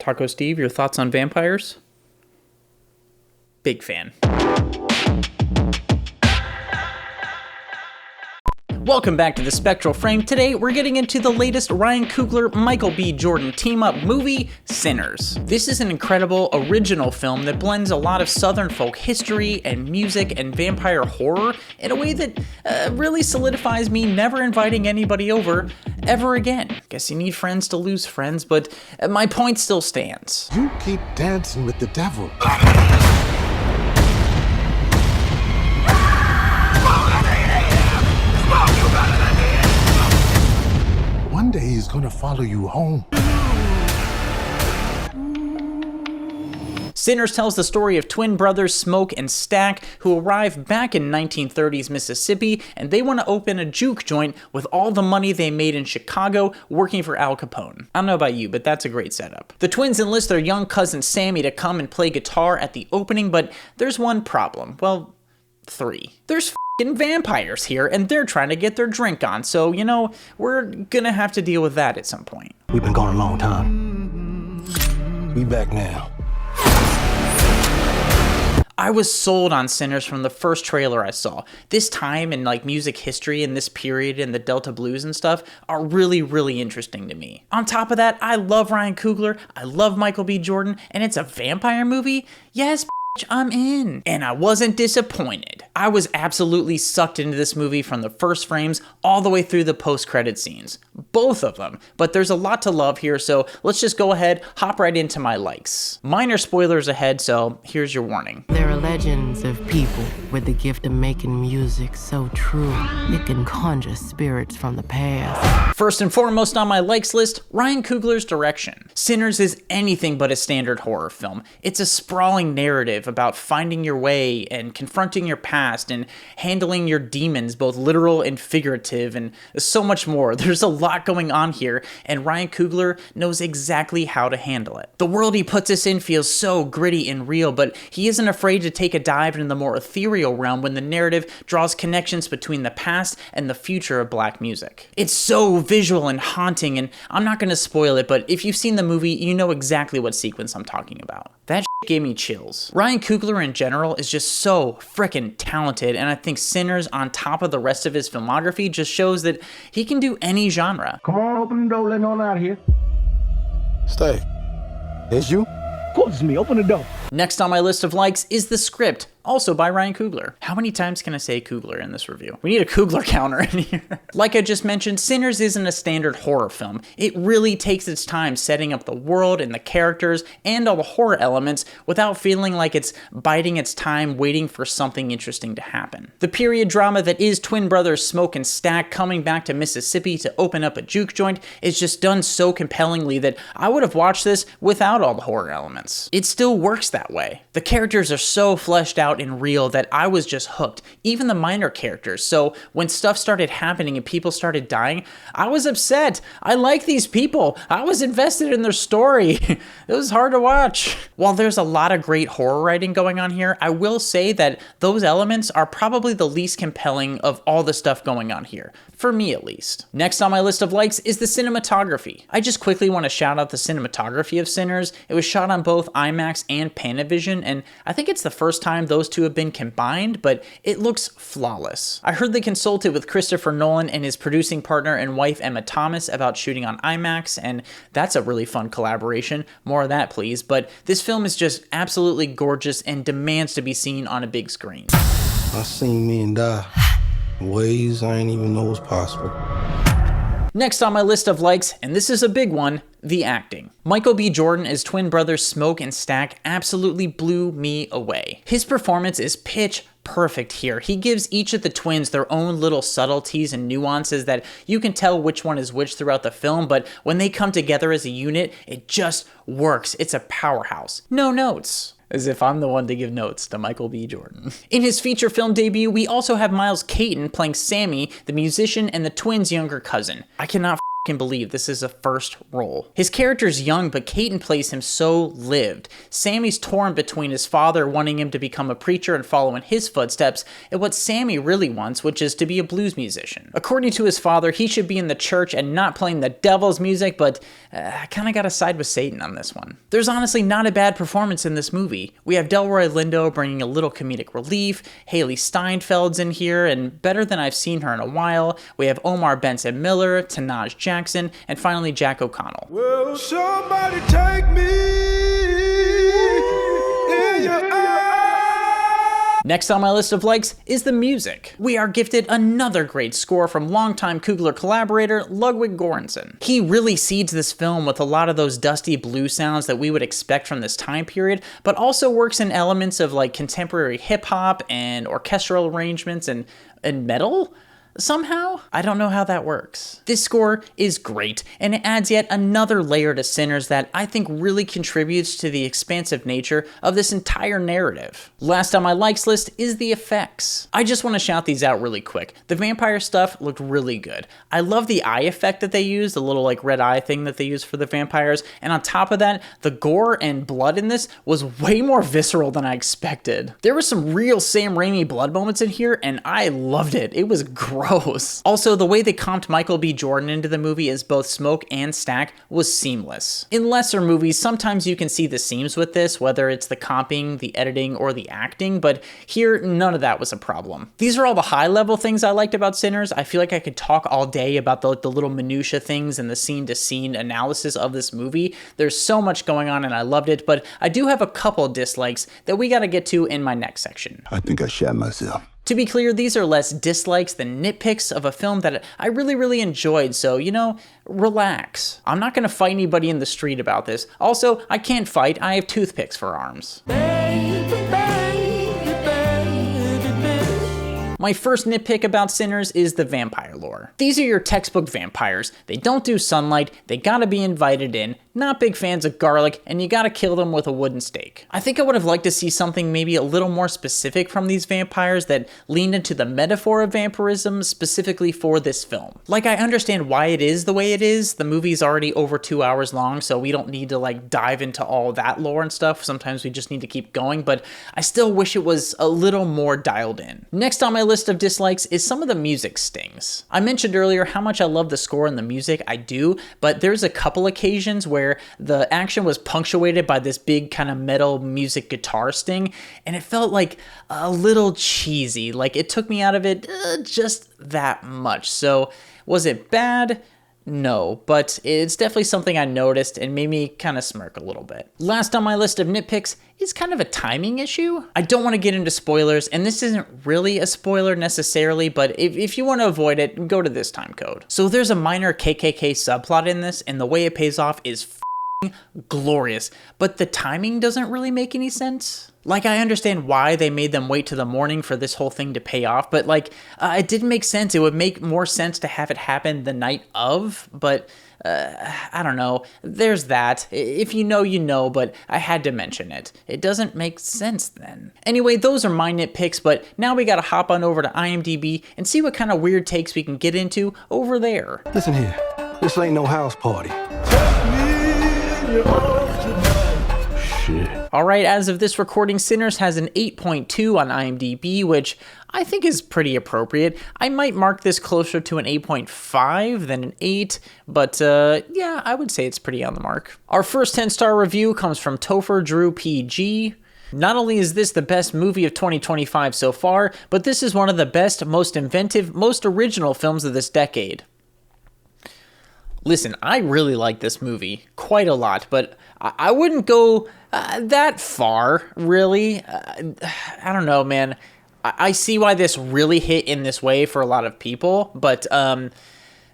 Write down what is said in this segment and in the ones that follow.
Taco Steve, your thoughts on vampires? Big fan. Welcome back to the Spectral Frame. Today, we're getting into the latest Ryan Coogler, Michael B. Jordan team-up movie, Sinners. This is an incredible, original film that blends a lot of Southern folk history and music and vampire horror in a way that really solidifies me never inviting anybody over ever again. Guess you need friends to lose friends, but my point still stands. You keep dancing with the devil. One day he's gonna follow you home. Sinners tells the story of twin brothers Smoke and Stack who arrive back in 1930s Mississippi, and they want to open a juke joint with all the money they made in Chicago working for Al Capone. I don't know about you, but that's a great setup. The twins enlist their young cousin Sammy to come and play guitar at the opening, but there's one problem. Well, three. There's vampires here, and they're trying to get their drink on, so, you know, we're gonna have to deal with that at some point. We've been gone a long time. We back now. I was sold on Sinners from the first trailer I saw. This time in like music history and this period in the Delta Blues and stuff are really, really interesting to me. On top of that, I love Ryan Coogler, I love Michael B. Jordan, and it's a vampire movie? Yes, I'm in. And I wasn't disappointed. I was absolutely sucked into this movie from the first frames all the way through the post-credit scenes. Both of them. But there's a lot to love here, so let's just go ahead, hop right into my likes. Minor spoilers ahead, so here's your warning. There are legends of people with the gift of making music so true it can conjure spirits from the past. First and foremost on my likes list, Ryan Coogler's direction. Sinners is anything but a standard horror film. It's a sprawling narrative about finding your way and confronting your past and handling your demons, both literal and figurative, and so much more. There's a lot going on here, and Ryan Coogler knows exactly how to handle it. The world he puts us in feels so gritty and real, but he isn't afraid to take a dive into the more ethereal realm when the narrative draws connections between the past and the future of black music. It's so visual and haunting, and I'm not going to spoil it, but if you've seen the movie, you know exactly what sequence I'm talking about. That gave me chills. Ryan Coogler in general is just so frickin' talented, and I think Sinners on top of the rest of his filmography just shows that he can do any genre. Come on, open the door, let on out of here. Stay. It's you? Of course it's me, open the door. Next on my list of likes is the script, also by Ryan Coogler. How many times can I say Coogler in this review? We need a Coogler counter in here. Like I just mentioned, Sinners isn't a standard horror film. It really takes its time setting up the world and the characters and all the horror elements without feeling like it's biding its time waiting for something interesting to happen. The period drama that is twin brothers Smoke and Stack coming back to Mississippi to open up a juke joint is just done so compellingly that I would have watched this without all the horror elements. It still works that way. The characters are so fleshed out and real that I was just hooked, even the minor characters. So when stuff started happening and people started dying, I was upset. I like these people. I was invested in their story. It was hard to watch. While there's a lot of great horror writing going on here, I will say that those elements are probably the least compelling of all the stuff going on here. For me, at least. Next on my list of likes is the cinematography. I just quickly want to shout out the cinematography of Sinners. It was shot on both IMAX and Panavision, and I think it's the first time those two have been combined, but it looks flawless. I heard they consulted with Christopher Nolan and his producing partner and wife Emma Thomas about shooting on IMAX, and that's a really fun collaboration. More of that, please. But this film is just absolutely gorgeous and demands to be seen on a big screen. I seen men die in ways I ain't even know was possible. Next on my list of likes, and this is a big one, the acting. Michael B. Jordan as twin brothers Smoke and Stack absolutely blew me away. His performance is pitch perfect here. He gives each of the twins their own little subtleties and nuances that you can tell which one is which throughout the film, but when they come together as a unit, it just works. It's a powerhouse. No notes. As if I'm the one to give notes to Michael B. Jordan. In his feature film debut, we also have Miles Caton playing Sammy, the musician and the twins' younger cousin. I cannot believe this is a first role. His character's young, but Caton plays him so lived. Sammy's torn between his father wanting him to become a preacher and follow in his footsteps, and what Sammy really wants, which is to be a blues musician. According to his father, he should be in the church and not playing the devil's music, but I kinda gotta side with Satan on this one. There's honestly not a bad performance in this movie. We have Delroy Lindo bringing a little comedic relief, Haley Steinfeld's in here, and better than I've seen her in a while. We have Omar Benson Miller, Tanaj Jackson, and finally Jack O'Connell. Will somebody take me in your eyes? Next on my list of likes is the music. We are gifted another great score from longtime Coogler collaborator Ludwig Göransson. He really seeds this film with a lot of those dusty blues sounds that we would expect from this time period, but also works in elements of like contemporary hip hop and orchestral arrangements and metal. Somehow? I don't know how that works. This score is great, and it adds yet another layer to Sinners that I think really contributes to the expansive nature of this entire narrative. Last on my likes list is the effects. I just want to shout these out really quick. The vampire stuff looked really good. I love the eye effect that they used, the little like red eye thing that they used for the vampires, and on top of that, the gore and blood in this was way more visceral than I expected. There was some real Sam Raimi blood moments in here, and I loved it. It was gross. Also, the way they comped Michael B. Jordan into the movie as both Smoke and Stack was seamless. In lesser movies, sometimes you can see the seams with this, whether it's the comping, the editing, or the acting, but here, none of that was a problem. These are all the high-level things I liked about Sinners. I feel like I could talk all day about the little minutia things and the scene-to-scene analysis of this movie. There's so much going on and I loved it, but I do have a couple dislikes that we gotta get to in my next section. I think I shat myself. To be clear, these are less dislikes than nitpicks of a film that I really enjoyed, so, you know, relax. I'm not gonna fight anybody in the street about this. Also, I can't fight, I have toothpicks for arms. My first nitpick about Sinners is the vampire lore. These are your textbook vampires. They don't do sunlight, they gotta be invited in, not big fans of garlic, and you gotta kill them with a wooden stake. I think I would have liked to see something maybe a little more specific from these vampires that leaned into the metaphor of vampirism specifically for this film. Like, I understand why it is the way it is. The movie's already over 2 hours long, so we don't need to like dive into all that lore and stuff. Sometimes we just need to keep going, but I still wish it was a little more dialed in. Next on my list of dislikes is some of the music stings. I mentioned earlier how much I love the score and the music. I do, but there's a couple occasions where the action was punctuated by this big kind of metal music guitar sting, and it felt like a little cheesy. Like, it took me out of it just that much. So was it bad? No, but it's definitely something I noticed and made me kind of smirk a little bit. Last on my list of nitpicks is kind of a timing issue. I don't want to get into spoilers, and this isn't really a spoiler necessarily, but if you want to avoid it, go to this time code. So there's a minor KKK subplot in this, and the way it pays off is glorious, but the timing doesn't really make any sense. Like, I understand why they made them wait to the morning for this whole thing to pay off, but like, it didn't make sense. It would make more sense to have it happen the night of, but I don't know. There's that. If you know, you know, but I had to mention it. It doesn't make sense then. Anyway, those are my nitpicks, but now we gotta hop on over to IMDb and see what kind of weird takes we can get into over there. Listen here, this ain't no house party. Shit. Alright, as of this recording, Sinners has an 8.2 on IMDb, which I think is pretty appropriate. I might mark this closer to an 8.5 than an 8, but yeah, I would say it's pretty on the mark. Our first 10-star review comes from Topher Drew PG. Not only is this the best movie of 2025 so far, but this is one of the best, most inventive, most original films of this decade. Listen, I really like this movie quite a lot, but I wouldn't go that far, really. I don't know, man. I see why this really hit in this way for a lot of people, but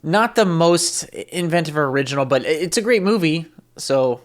not the most inventive or original, but it's a great movie, so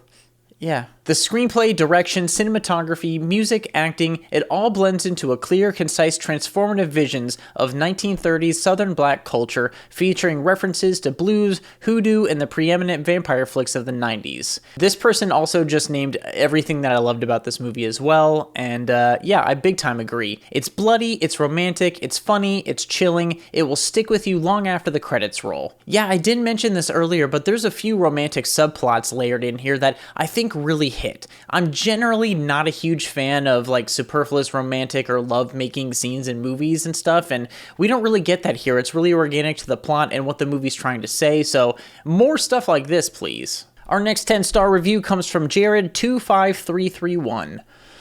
Yeah. The screenplay, direction, cinematography, music, acting, it all blends into a clear, concise, transformative visions of 1930s Southern black culture, featuring references to blues, hoodoo, and the preeminent vampire flicks of the 90s. This person also just named everything that I loved about this movie as well, and yeah, I big time agree. It's bloody, it's romantic, it's funny, it's chilling, it will stick with you long after the credits roll. Yeah, I didn't mention this earlier, but there's a few romantic subplots layered in here that I think really hit. I'm generally not a huge fan of like superfluous romantic or love-making scenes in movies and stuff, and we don't really get that here. It's really organic to the plot and what the movie's trying to say, so more stuff like this, please. Our next 10-star review comes from Jared25331.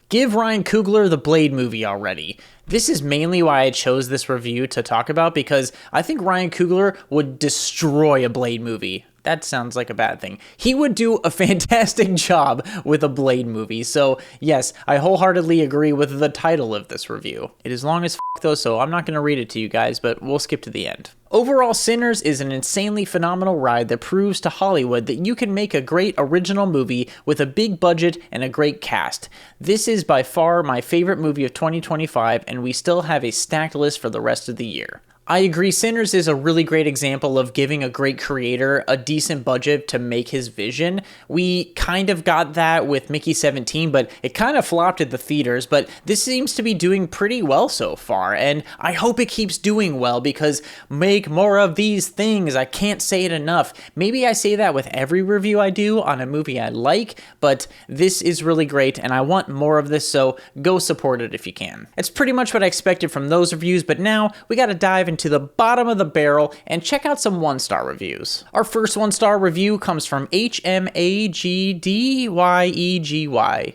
Give Ryan Coogler the Blade movie already. This is mainly why I chose this review to talk about, because I think Ryan Coogler would destroy a Blade movie. That sounds like a bad thing. He would do a fantastic job with a Blade movie. So yes, I wholeheartedly agree with the title of this review. It is long as f*** though, so I'm not going to read it to you guys, but we'll skip to the end. Overall, Sinners is an insanely phenomenal ride that proves to Hollywood that you can make a great original movie with a big budget and a great cast. This is by far my favorite movie of 2025, and we still have a stacked list for the rest of the year. I agree, Sinners is a really great example of giving a great creator a decent budget to make his vision. We kind of got that with Mickey 17, but it kind of flopped at the theaters, but this seems to be doing pretty well so far, and I hope it keeps doing well, because make more of these things. I can't say it enough. Maybe I say that with every review I do on a movie I like, but this is really great, and I want more of this, so go support it if you can. It's pretty much what I expected from those reviews, but now we gotta dive into the bottom of the barrel and check out some 1-star reviews. Our first 1-star review comes from HMAGDYEGY.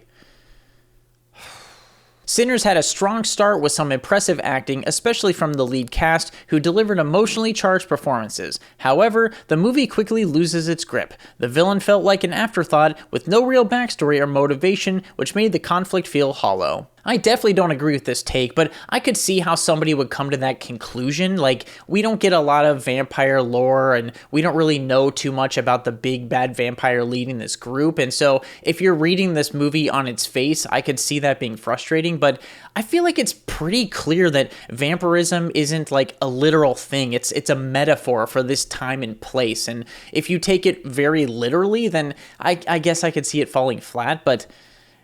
Sinners had a strong start with some impressive acting, especially from the lead cast, who delivered emotionally charged performances. However, the movie quickly loses its grip. The villain felt like an afterthought with no real backstory or motivation, which made the conflict feel hollow. I definitely don't agree with this take, but I could see how somebody would come to that conclusion. Like, we don't get a lot of vampire lore, and we don't really know too much about the big bad vampire leading this group, and so if you're reading this movie on its face, I could see that being frustrating, but I feel like it's pretty clear that vampirism isn't like a literal thing. It's a metaphor for this time and place, and if you take it very literally, then I guess I could see it falling flat, but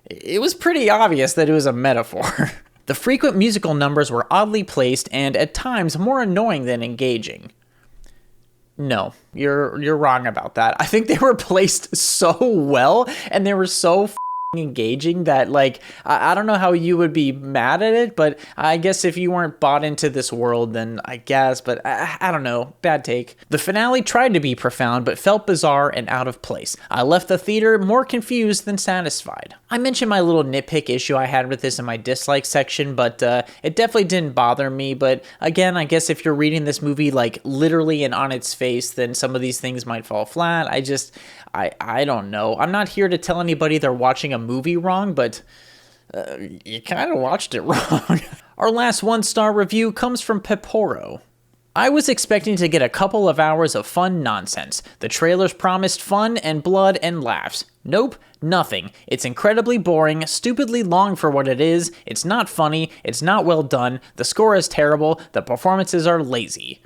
it was pretty obvious that it was a metaphor. The frequent musical numbers were oddly placed and at times more annoying than engaging. No, you're wrong about that. I think they were placed so well and they were so engaging that, like, I don't know how you would be mad at it, but I guess if you weren't bought into this world, then I guess, but I don't know, bad take. The finale tried to be profound, but felt bizarre and out of place. I left the theater more confused than satisfied. I mentioned my little nitpick issue I had with this in my dislike section, but it definitely didn't bother me, but again, I guess if you're reading this movie, like, literally and on its face, then some of these things might fall flat. I don't know. I'm not here to tell anybody they're watching a movie wrong, but you kind of watched it wrong. Our last 1-star review comes from Peporo. I was expecting to get a couple of hours of fun nonsense. The trailers promised fun and blood and laughs. Nope, nothing. It's incredibly boring, stupidly long for what it is. It's not funny, it's not well done, the score is terrible, the performances are lazy.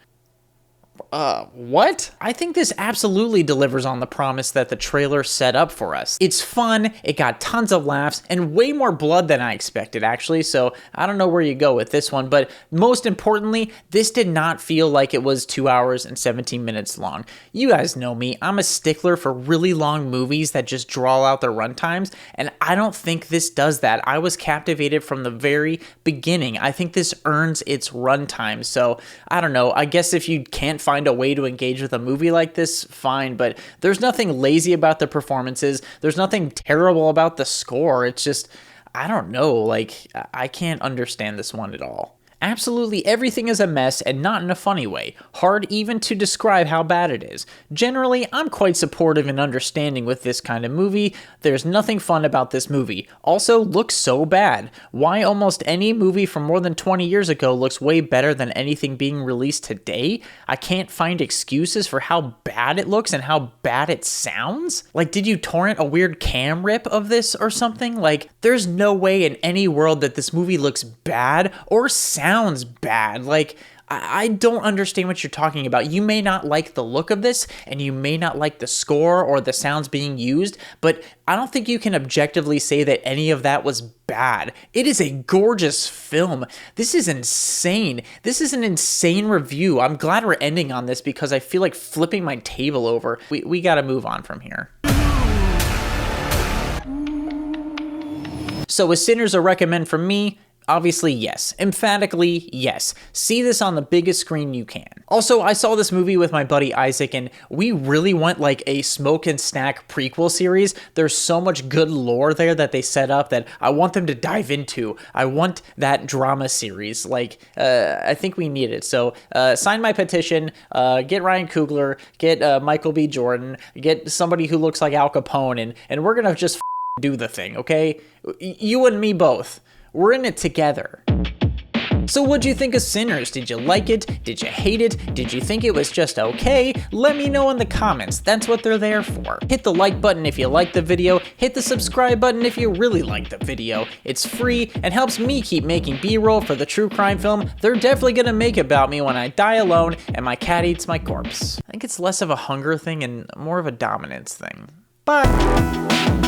What? I think this absolutely delivers on the promise that the trailer set up for us. It's fun, it got tons of laughs, and way more blood than I expected, actually, so I don't know where you go with this one, but most importantly, this did not feel like it was 2 hours and 17 minutes long. You guys know me, I'm a stickler for really long movies that just draw out their runtimes, and I don't think this does that. I was captivated from the very beginning. I think this earns its runtime, so I don't know, I guess if you can't find a way to engage with a movie like this, fine, but there's nothing lazy about the performances, there's nothing terrible about the score, it's just, I don't know, like, I can't understand this one at all. Absolutely everything is a mess and not in a funny way, hard even to describe how bad it is. Generally, I'm quite supportive and understanding with this kind of movie. There's nothing fun about this movie. Also, looks so bad. Why almost any movie from more than 20 years ago looks way better than anything being released today? I can't find excuses for how bad it looks and how bad it sounds. Like, did you torrent a weird cam rip of this or something? Like, there's no way in any world that this movie looks bad or sounds bad. Like, I don't understand what you're talking about. You may not like the look of this, and you may not like the score or the sounds being used, but I don't think you can objectively say that any of that was bad. It is a gorgeous film. This is insane. This is an insane review. I'm glad we're ending on this because I feel like flipping my table over. We gotta move on from here. So is Sinners a recommend from me? Obviously, yes. Emphatically, yes. See this on the biggest screen you can. Also, I saw this movie with my buddy Isaac, and we really want like a smoke and snack prequel series. There's so much good lore there that they set up that I want them to dive into. I want that drama series. Like, I think we need it. So, sign my petition, get Ryan Coogler, get Michael B. Jordan, get somebody who looks like Al Capone, and we're gonna just do the thing, okay? You and me both. We're in it together. So what'd you think of Sinners? Did you like it? Did you hate it? Did you think it was just okay? Let me know in the comments. That's what they're there for. Hit the like button if you like the video. Hit the subscribe button if you really like the video. It's free and helps me keep making B-roll for the true crime film they're definitely gonna make about me when I die alone and my cat eats my corpse. I think it's less of a hunger thing and more of a dominance thing. Bye.